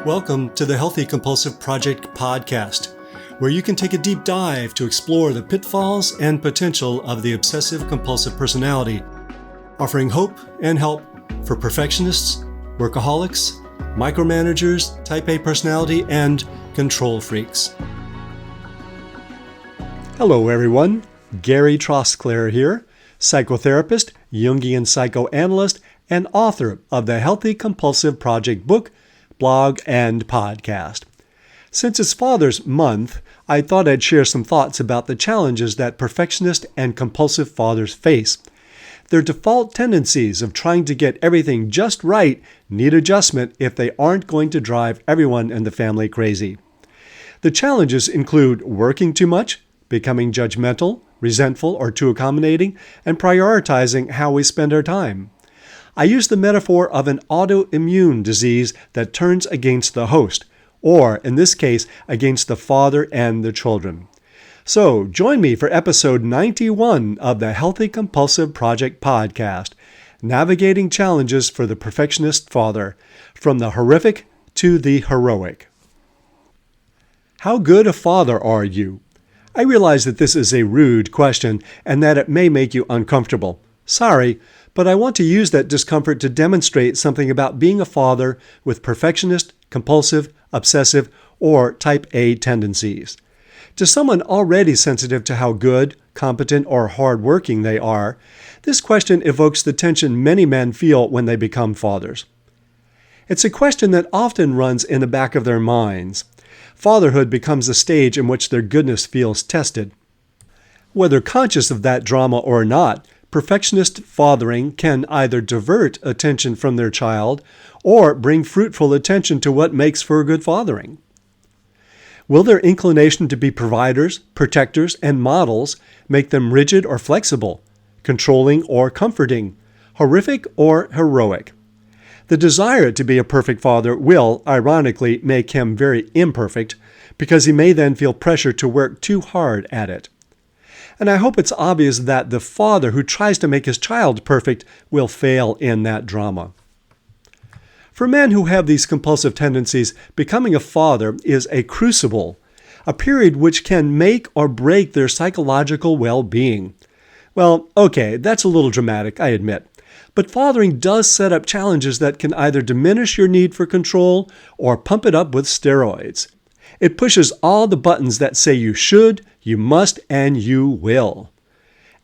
Welcome to the Healthy Compulsive Project podcast, where you can take a deep dive to explore the pitfalls and potential of the obsessive-compulsive personality, offering hope and help for perfectionists, workaholics, micromanagers, type A personality, and control freaks. Hello everyone, Gary Trosclair here, psychotherapist, Jungian psychoanalyst, and author of the Healthy Compulsive Project book, blog, and podcast. Since it's Father's Month, I thought I'd share some thoughts about the challenges that perfectionist and compulsive fathers face. Their default tendencies of trying to get everything just right need adjustment if they aren't going to drive everyone in the family crazy. The challenges include working too much, becoming judgmental, resentful, or too accommodating, and prioritizing how we spend our time. I use the metaphor of an autoimmune disease that turns against the host, or in this case, against the father and the children. So join me for episode 91 of the Healthy Compulsive Project podcast, Navigating Challenges for the Perfectionist Father, from the horrific to the heroic. How good a father are you? I realize that this is a rude question and that it may make you uncomfortable. Sorry, but I want to use that discomfort to demonstrate something about being a father with perfectionist, compulsive, obsessive, or type A tendencies. To someone already sensitive to how good, competent, or hardworking they are, this question evokes the tension many men feel when they become fathers. It's a question that often runs in the back of their minds. Fatherhood becomes a stage in which their goodness feels tested. Whether conscious of that drama or not, perfectionist fathering can either divert attention from their child or bring fruitful attention to what makes for good fathering. Will their inclination to be providers, protectors, and models make them rigid or flexible, controlling or comforting, horrific or heroic? The desire to be a perfect father will, ironically, make him very imperfect because he may then feel pressure to work too hard at it. And I hope it's obvious that the father who tries to make his child perfect will fail in that drama. For men who have these compulsive tendencies, becoming a father is a crucible, a period which can make or break their psychological well-being. Well, okay, that's a little dramatic, I admit. But fathering does set up challenges that can either diminish your need for control or pump it up with steroids. It pushes all the buttons that say you should, you must, and you will.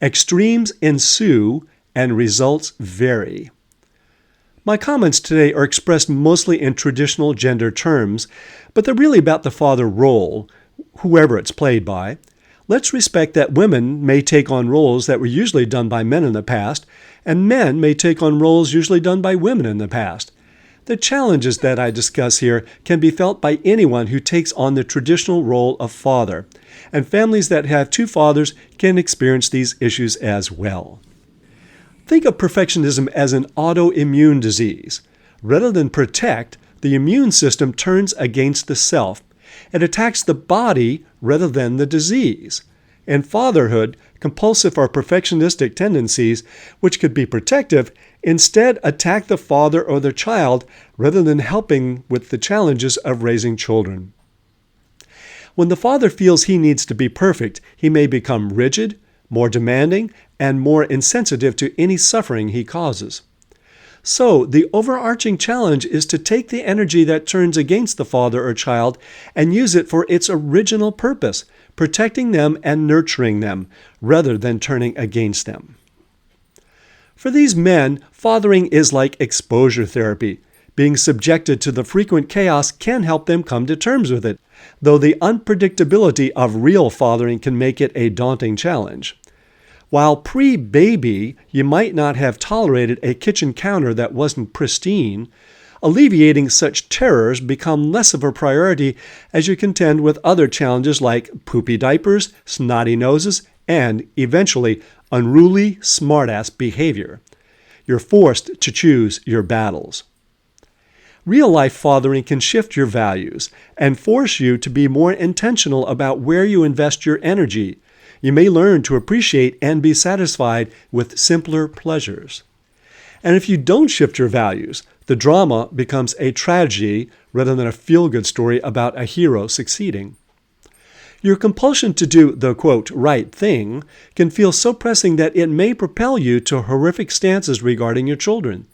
Extremes ensue and results vary. My comments today are expressed mostly in traditional gender terms, but they're really about the father role, whoever it's played by. Let's respect that women may take on roles that were usually done by men in the past, and men may take on roles usually done by women in the past. The challenges that I discuss here can be felt by anyone who takes on the traditional role of father, and families that have two fathers can experience these issues as well. Think of perfectionism as an autoimmune disease. Rather than protect, the immune system turns against the self. It attacks the body rather than the disease. In fatherhood, compulsive or perfectionistic tendencies, which could be protective, instead attack the father or the child rather than helping with the challenges of raising children. When the father feels he needs to be perfect, he may become rigid, more demanding, and more insensitive to any suffering he causes. So, the overarching challenge is to take the energy that turns against the father or child and use it for its original purpose, protecting them and nurturing them, rather than turning against them. For these men, fathering is like exposure therapy. Being subjected to the frequent chaos can help them come to terms with it, though the unpredictability of real fathering can make it a daunting challenge. While pre-baby, you might not have tolerated a kitchen counter that wasn't pristine, alleviating such terrors become less of a priority as you contend with other challenges like poopy diapers, snotty noses, and, eventually, unruly, smartass behavior. You're forced to choose your battles. Real-life fathering can shift your values and force you to be more intentional about where you invest your energy. You may learn to appreciate and be satisfied with simpler pleasures. And if you don't shift your values, The drama becomes a tragedy rather than a feel-good story about a hero succeeding. Your compulsion to do the, quote, right thing can feel so pressing that it may propel you to horrific stances regarding your children.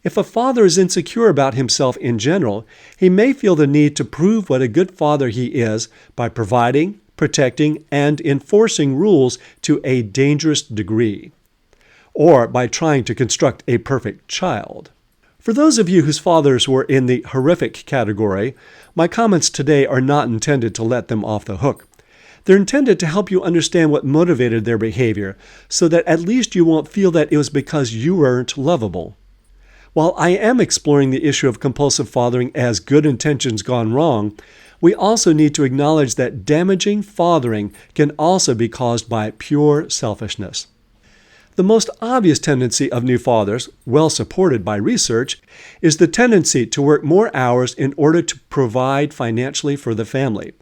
If a father is insecure about himself in general, he may feel the need to prove what a good father he is by providing, protecting, and enforcing rules to a dangerous degree, or by trying to construct a perfect child. For those of you whose fathers were in the horrific category, my comments today are not intended to let them off the hook. They're intended to help you understand what motivated their behavior, so that at least you won't feel that it was because you weren't lovable. While I am exploring the issue of compulsive fathering as good intentions gone wrong, we also need to acknowledge that damaging fathering can also be caused by pure selfishness. The most obvious tendency of new fathers, well supported by research, is the tendency to work more hours in order to provide financially for the family.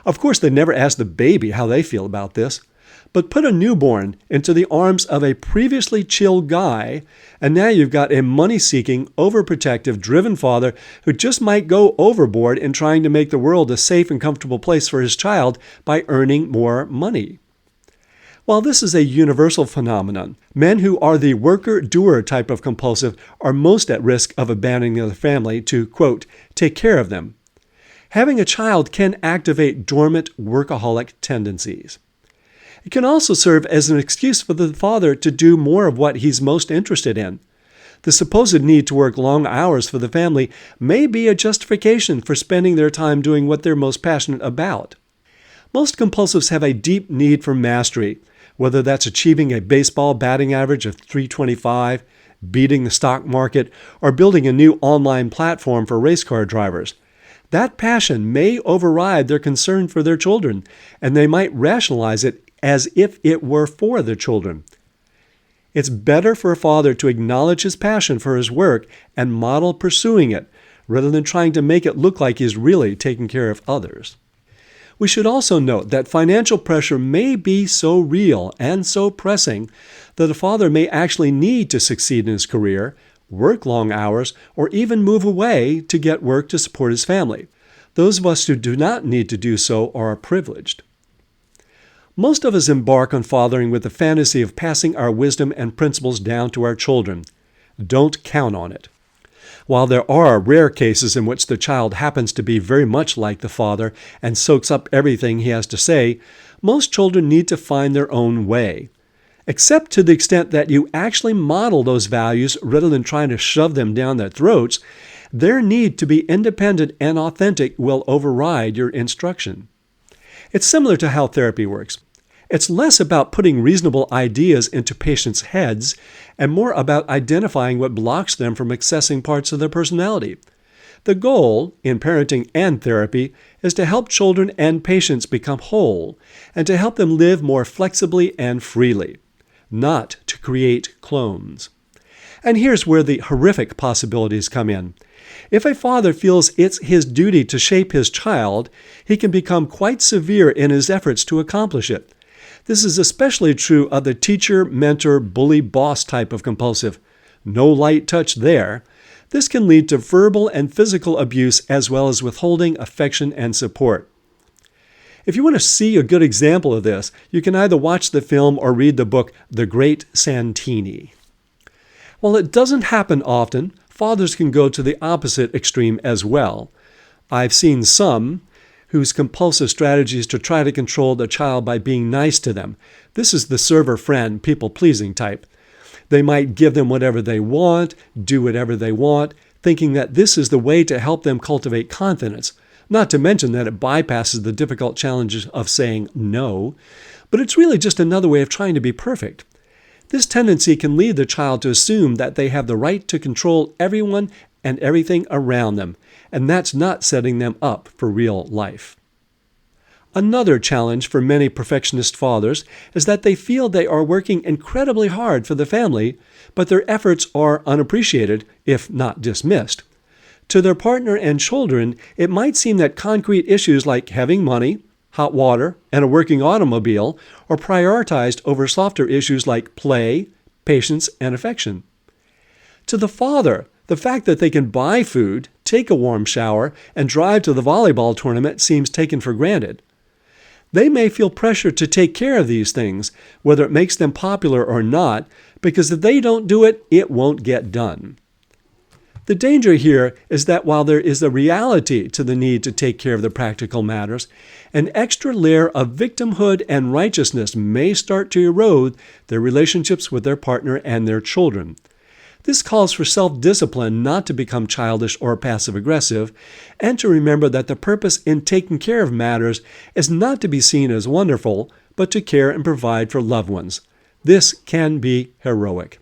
Of course, they never ask the baby how they feel about this, but put a newborn into the arms of a previously chill guy, and now you've got a money-seeking, overprotective, driven father who just might go overboard in trying to make the world a safe and comfortable place for his child by earning more money. While this is a universal phenomenon, men who are the worker-doer type of compulsive are most at risk of abandoning their family to, quote, take care of them. Having a child can activate dormant workaholic tendencies. It can also serve as an excuse for the father to do more of what he's most interested in. The supposed need to work long hours for the family may be a justification for spending their time doing what they're most passionate about. Most compulsives have a deep need for mastery, whether that's achieving a baseball batting average of .325, beating the stock market, or building a new online platform for race car drivers. That passion may override their concern for their children, and they might rationalize it as if it were for their children. It's better for a father to acknowledge his passion for his work and model pursuing it, rather than trying to make it look like he's really taking care of others. We should also note that financial pressure may be so real and so pressing that a father may actually need to succeed in his career, work long hours, or even move away to get work to support his family. Those of us who do not need to do so are privileged. Most of us embark on fathering with the fantasy of passing our wisdom and principles down to our children. Don't count on it. While there are rare cases in which the child happens to be very much like the father and soaks up everything he has to say, most children need to find their own way. Except to the extent that you actually model those values rather than trying to shove them down their throats, their need to be independent and authentic will override your instruction. It's similar to how therapy works. It's less about putting reasonable ideas into patients' heads and more about identifying what blocks them from accessing parts of their personality. The goal, in parenting and therapy, is to help children and patients become whole and to help them live more flexibly and freely, not to create clones. And here's where the horrific possibilities come in. If a father feels it's his duty to shape his child, he can become quite severe in his efforts to accomplish it. This is especially true of the teacher, mentor, bully, boss type of compulsive. No light touch there. This can lead to verbal and physical abuse as well as withholding affection and support. If you want to see a good example of this, you can either watch the film or read the book The Great Santini. While it doesn't happen often, fathers can go to the opposite extreme as well. I've seen some whose compulsive strategy is to try to control the child by being nice to them. This is the server friend, people-pleasing type. They might give them whatever they want, do whatever they want, thinking that this is the way to help them cultivate confidence. Not to mention that it bypasses the difficult challenges of saying no, but it's really just another way of trying to be perfect. This tendency can lead the child to assume that they have the right to control everyone and everything around them, and that's not setting them up for real life. Another challenge for many perfectionist fathers is that they feel they are working incredibly hard for the family, but their efforts are unappreciated, if not dismissed. To their partner and children, it might seem that concrete issues like having money, hot water, and a working automobile are prioritized over softer issues like play, patience, and affection. To the father, The fact that they can buy food, take a warm shower, and drive to the volleyball tournament seems taken for granted. They may feel pressure to take care of these things, whether it makes them popular or not, because if they don't do it, it won't get done. The danger here is that while there is a reality to the need to take care of the practical matters, an extra layer of victimhood and righteousness may start to erode their relationships with their partner and their children. This calls for self-discipline not to become childish or passive-aggressive, and to remember that the purpose in taking care of matters is not to be seen as wonderful, but to care and provide for loved ones. This can be heroic.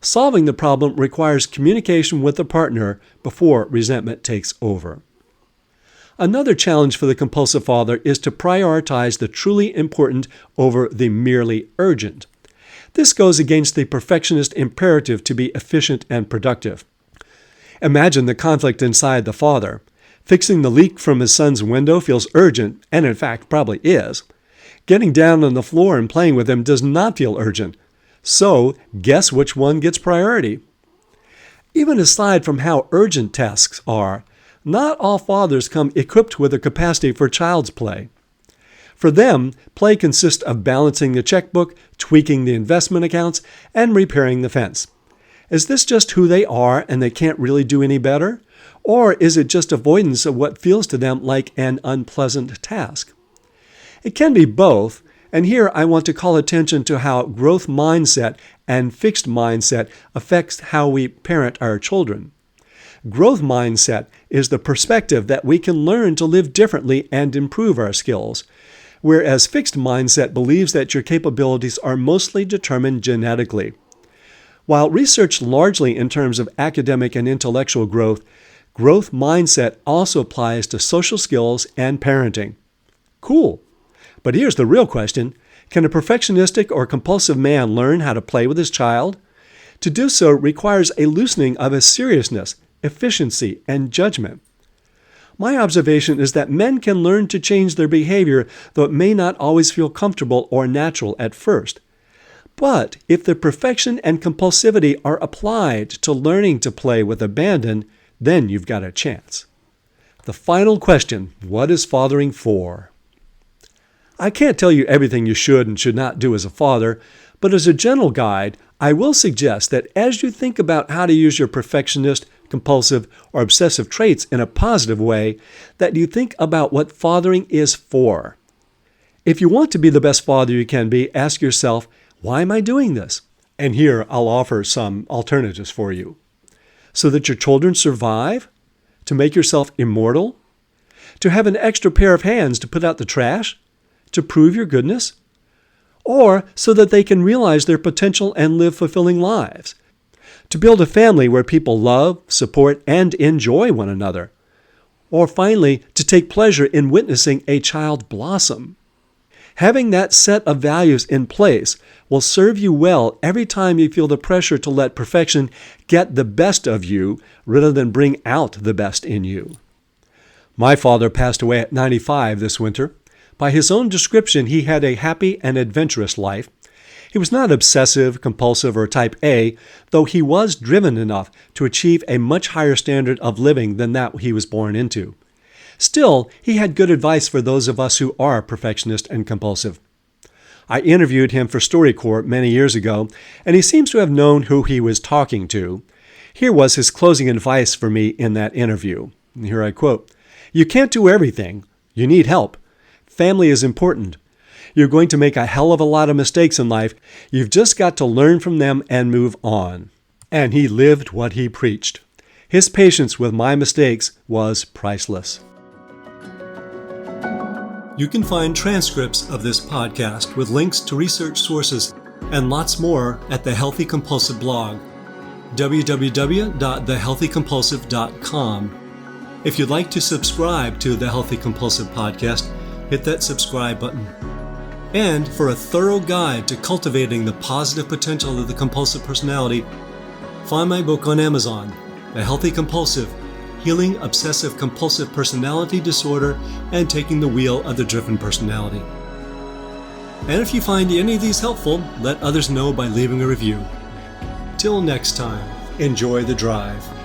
Solving the problem requires communication with the partner before resentment takes over. Another challenge for the compulsive father is to prioritize the truly important over the merely urgent. This goes against the perfectionist imperative to be efficient and productive. Imagine the conflict inside the father. Fixing the leak from his son's window feels urgent, and in fact probably is. Getting down on the floor and playing with him does not feel urgent. So, guess which one gets priority? Even aside from how urgent tasks are, not all fathers come equipped with a capacity for child's play. For them, play consists of balancing the checkbook, tweaking the investment accounts, and repairing the fence. Is this just who they are and they can't really do any better? Or is it just avoidance of what feels to them like an unpleasant task? It can be both. And here I want to call attention to how growth mindset and fixed mindset affects how we parent our children. Growth mindset is the perspective that we can learn to live differently and improve our skills, whereas fixed mindset believes that your capabilities are mostly determined genetically. While researched largely in terms of academic and intellectual growth, growth mindset also applies to social skills and parenting. Cool. But here's the real question. Can a perfectionistic or compulsive man learn how to play with his child? To do so requires a loosening of his seriousness, efficiency, and judgment. My observation is that men can learn to change their behavior, though it may not always feel comfortable or natural at first. But if the perfection and compulsivity are applied to learning to play with abandon, then you've got a chance. The final question, what is fathering for? I can't tell you everything you should and should not do as a father, but as a general guide, I will suggest that as you think about how to use your perfectionist, compulsive, or obsessive traits in a positive way, that you think about what fathering is for. If you want to be the best father you can be, ask yourself, why am I doing this? And here I'll offer some alternatives for you. So that your children survive? To make yourself immortal? To have an extra pair of hands to put out the trash? To prove your goodness? Or so that they can realize their potential and live fulfilling lives? To build a family where people love, support, and enjoy one another? Or finally, to take pleasure in witnessing a child blossom? Having that set of values in place will serve you well every time you feel the pressure to let perfection get the best of you rather than bring out the best in you. My father passed away at 95 this winter. By his own description, he had a happy and adventurous life. He was not obsessive, compulsive, or type A, though he was driven enough to achieve a much higher standard of living than that he was born into. Still, he had good advice for those of us who are perfectionist and compulsive. I interviewed him for StoryCorps many years ago, and he seems to have known who he was talking to. Here was his closing advice for me in that interview. Here I quote, "You can't do everything. You need help. Family is important. You're going to make a hell of a lot of mistakes in life. You've just got to learn from them and move on." And he lived what he preached. His patience with my mistakes was priceless. You can find transcripts of this podcast with links to research sources and lots more at the Healthy Compulsive blog, www.thehealthycompulsive.com. If you'd like to subscribe to the Healthy Compulsive podcast, hit that subscribe button. And for a thorough guide to cultivating the positive potential of the compulsive personality, find my book on Amazon, The Healthy Compulsive, Healing Obsessive-Compulsive Personality Disorder and Taking the Wheel of the Driven Personality. And if you find any of these helpful, let others know by leaving a review. Till next time. Enjoy the drive.